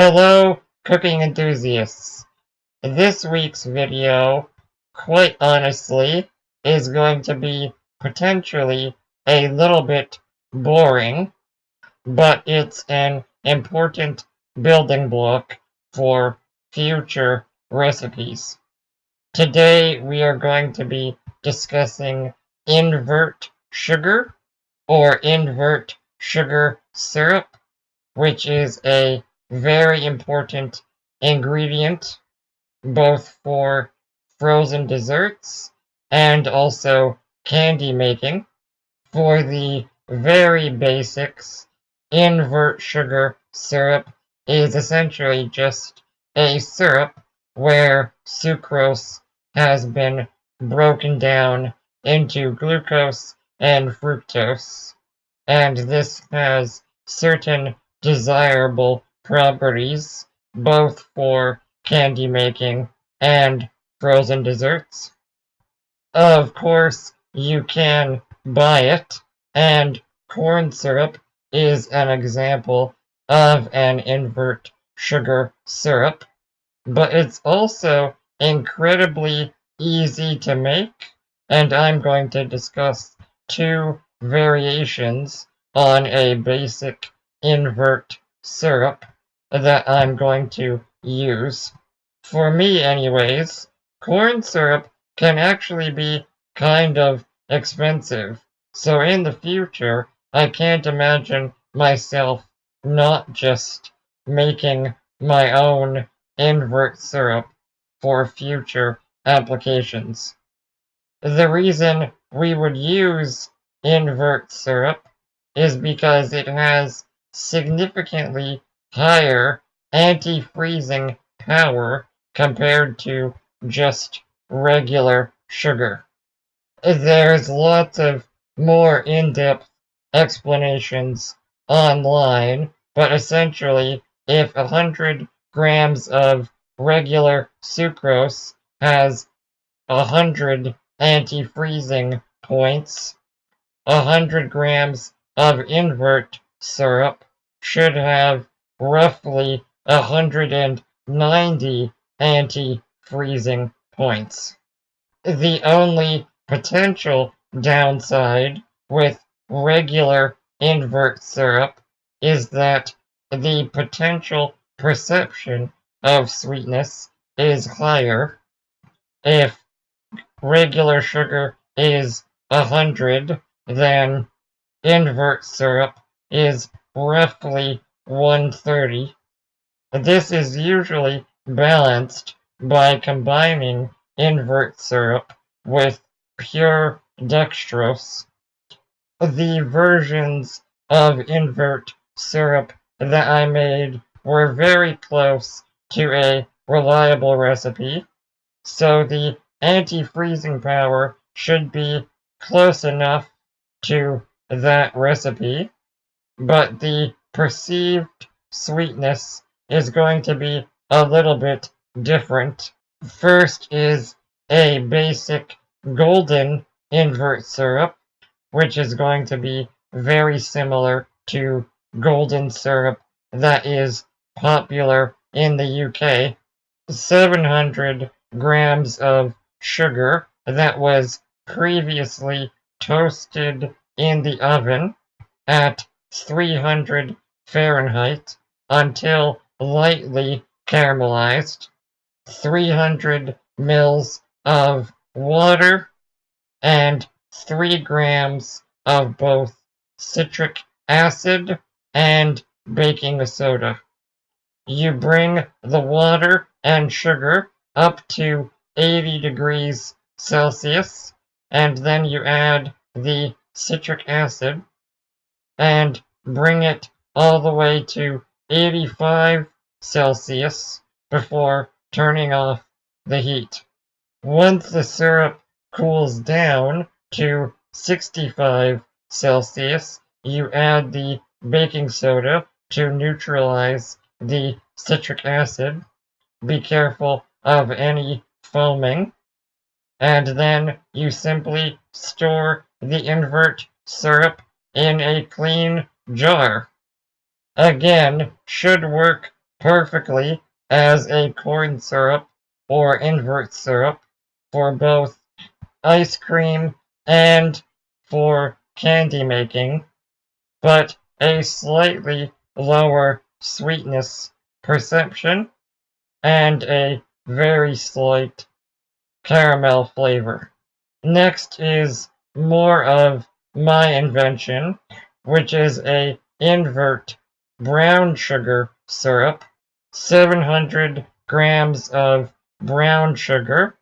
Hello, cooking enthusiasts. This week's video, quite honestly, is going to be potentially a little bit boring, but it's an important building block for future recipes. Today we are going to be discussing invert sugar or invert sugar syrup, which is a very important ingredient both for frozen desserts and also candy making. For the very basics, invert sugar syrup is essentially just a syrup where sucrose has been broken down into glucose and fructose, and this has certain desirable properties both for candy making and frozen desserts. Of course, you can buy it, and corn syrup is an example of an invert sugar syrup, but it's also incredibly easy to make, and I'm going to discuss two variations on a basic invert syrup that I'm going to use. For me, anyways, corn syrup can actually be kind of expensive, so in the future, I can't imagine myself not just making my own invert syrup for future applications. The reason we would use invert syrup is because it has significantly higher anti-freezing power compared to just regular sugar. There's lots of more in-depth explanations online, but essentially, if 100 grams of regular sucrose has 100 anti-freezing points, 100 grams of invert syrup should have roughly 190 anti-freezing points. The only potential downside with regular invert syrup is that the potential perception of sweetness is higher. If regular sugar is 100, then invert syrup is roughly 130. This is usually balanced by combining invert syrup with pure dextrose. The versions of invert syrup that I made were very close to a reliable recipe, so the anti-freezing power should be close enough to that recipe, but the perceived sweetness is going to be a little bit different. First is a basic golden invert syrup, which is going to be very similar to golden syrup that is popular in the UK. 700 grams of sugar that was previously toasted in the oven at 300 Fahrenheit until lightly caramelized, 300 mils of water, and 3 grams of both citric acid and baking soda. You bring the water and sugar up to 80 degrees Celsius, and then you add the citric acid and bring it all the way to 85 Celsius before turning off the heat. Once the syrup cools down to 65 Celsius, you add the baking soda to neutralize the citric acid. Be careful of any foaming. And then you simply store the invert syrup in a clean jar. Again, should work perfectly as a corn syrup or invert syrup for both ice cream and for candy making, but a slightly lower sweetness perception and a very slight caramel flavor. Next is more of my invention, which is a invert brown sugar syrup, 700 grams of brown sugar,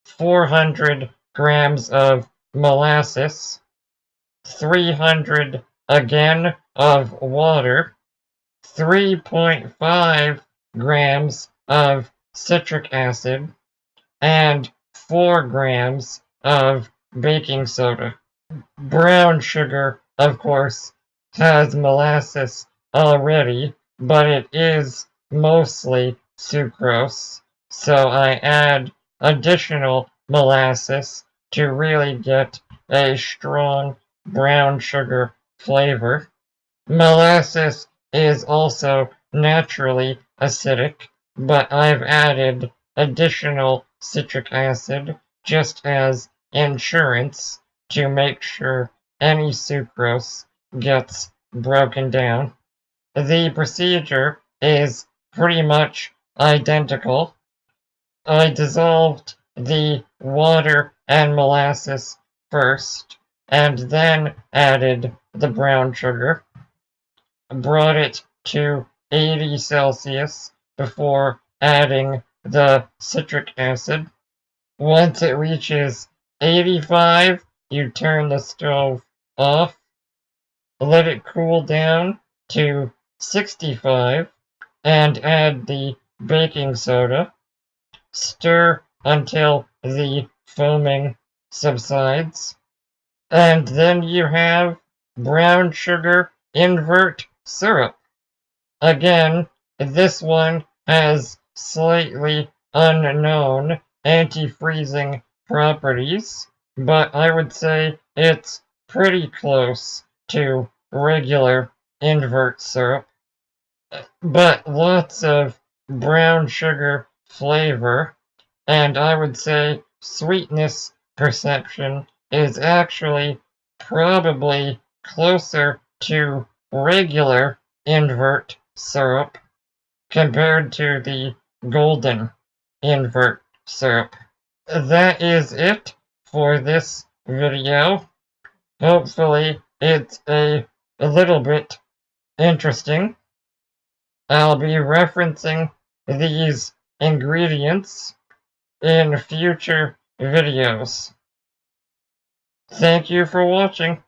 400 grams of molasses, 300 again of water, 3.5 grams of citric acid, and 4 grams of baking soda. Brown sugar, of course, has molasses already, but it is mostly sucrose, so I add additional molasses to really get a strong brown sugar flavor. Molasses is also naturally acidic, but I've added additional citric acid just as insurance to make sure any sucrose gets broken down. The procedure is pretty much identical. I dissolved the water and molasses first, and then added the brown sugar, brought it to 80 Celsius before adding the citric acid. Once it reaches 85, you turn the stove off, let it cool down to 65, and add the baking soda. Stir until the foaming subsides. And then you have brown sugar invert syrup. Again, this one has slightly unknown anti-freezing properties, but I would say it's pretty close to regular invert syrup. But lots of brown sugar flavor, and I would say sweetness perception is actually probably closer to regular invert syrup compared to the golden invert syrup. That is it for this video. Hopefully it's a little bit interesting. I'll be referencing these ingredients in future videos. Thank you for watching.